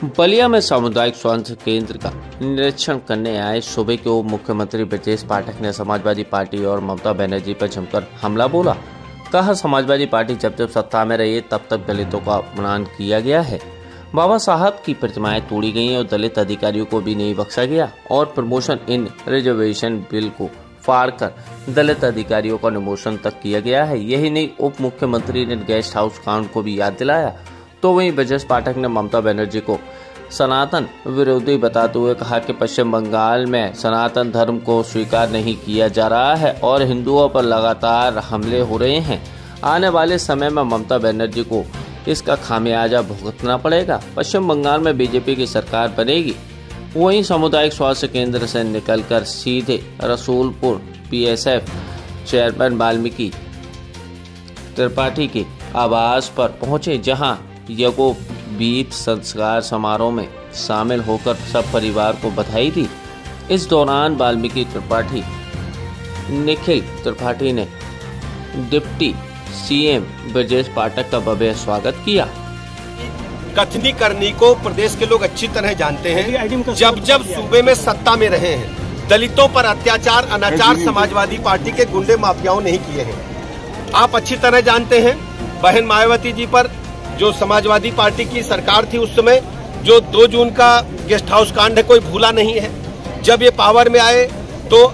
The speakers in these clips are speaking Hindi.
बलिया में सामुदायिक स्वास्थ्य केंद्र का निरीक्षण करने आए सूबे के उप मुख्यमंत्री ब्रजेश पाठक ने समाजवादी पार्टी और ममता बनर्जी पर जमकर हमला बोला। कहा, समाजवादी पार्टी जब जब सत्ता में रही तब तक दलितों का अपमान किया गया है। बाबा साहब की प्रतिमाएं तोड़ी गई और दलित अधिकारियों को भी नहीं बख्शा गया और प्रमोशन इन रिजर्वेशन बिल को फाड़ कर दलित अधिकारियों का निमोशन तक किया गया है। यही नहीं, उप मुख्यमंत्री ने गेस्ट हाउस कांड को भी याद दिलाया। तो वहीं ब्रजेश पाठक ने ममता बनर्जी को सनातन विरोधी बताते हुए कहा कि पश्चिम बंगाल में सनातन धर्म को स्वीकार नहीं किया जा रहा है और हिंदुओं पर लगातार हमले हो रहे हैं। आने वाले समय में ममता बनर्जी को इसका खामियाजा भुगतना पड़ेगा। पश्चिम बंगाल में बीजेपी की सरकार बनेगी। वहीं सामुदायिक स्वास्थ्य केंद्र से निकलकर सीधे रसूलपुर पीएसएफ चेयरमैन वाल्मीकि त्रिपाठी के आवास पर पहुंचे, जहां यज्ञोपवीत संस्कार समारोह में शामिल होकर सब परिवार को बधाई दी। इस दौरान वाल्मीकि त्रिपाठी निखिल त्रिपाठी ने डिप्टी सीएम ब्रजेश पाठक का भव्य स्वागत किया। कथनी करनी को प्रदेश के लोग अच्छी तरह जानते हैं। जब जब सूबे में सत्ता में रहे हैं, दलितों पर अत्याचार अनाचार समाजवादी पार्टी के गुंडे माफियाओं ने ही किए हैं। आप अच्छी तरह जानते हैं, बहन मायावती जी पर जो समाजवादी पार्टी की सरकार थी उस समय, जो 2 जून का गेस्ट हाउस कांड है, कोई भूला नहीं है। जब ये पावर में आए तो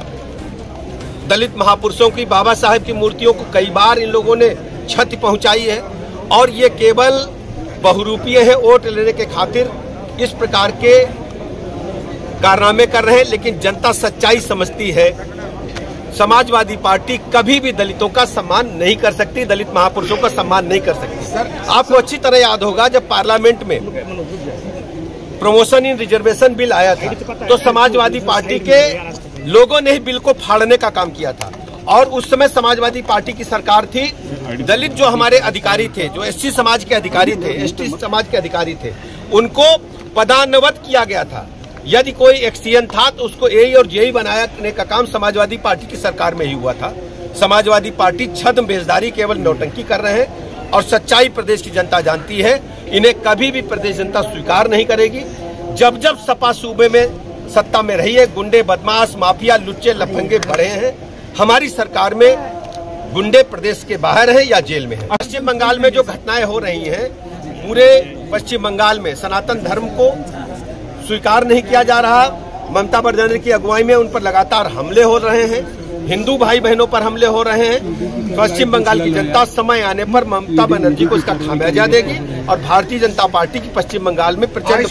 दलित महापुरुषों की, बाबा साहब की मूर्तियों को कई बार इन लोगों ने क्षति पहुंचाई है और ये केवल बहुरूपीय है। वोट लेने के खातिर इस प्रकार के कारनामे कर रहे हैं, लेकिन जनता सच्चाई समझती है। समाजवादी पार्टी कभी भी दलितों का सम्मान नहीं कर सकती, दलित महापुरुषों का सम्मान नहीं कर सकती। आपको अच्छी तरह याद होगा, जब पार्लियामेंट में प्रमोशन इन रिजर्वेशन बिल आया था तो समाजवादी पार्टी के लोगों ने ही बिल को फाड़ने का काम किया था और उस समय समाजवादी पार्टी की सरकार थी। दलित जो हमारे अधिकारी थे, जो एससी समाज के अधिकारी थे, एसटी समाज के अधिकारी थे, उनको पदान्नत किया गया था। यदि कोई एक्सीएन था तो उसको एई और जेई बनाने का काम समाजवादी पार्टी की सरकार में ही हुआ था। समाजवादी पार्टी छद्म बेजदारी, केवल नौटंकी कर रहे हैं और सच्चाई प्रदेश की जनता जानती है। इन्हें कभी भी प्रदेश जनता स्वीकार नहीं करेगी। जब जब सपा सूबे में सत्ता में रही है, गुंडे बदमाश माफिया लुच्चे लफंगे बढ़े हैं। हमारी सरकार में गुंडे प्रदेश के बाहर है या जेल में है। पश्चिम बंगाल में जो घटनाएं हो रही हैं, पूरे पश्चिम बंगाल में सनातन धर्म को स्वीकार नहीं किया जा रहा। ममता बनर्जी की अगुवाई में उन पर लगातार हमले हो रहे हैं, हिंदू भाई बहनों पर हमले हो रहे हैं। पश्चिम बंगाल की जनता समय आने पर ममता बनर्जी को इसका खामियाजा देगी और भारतीय जनता पार्टी की पश्चिम बंगाल में प्रचंड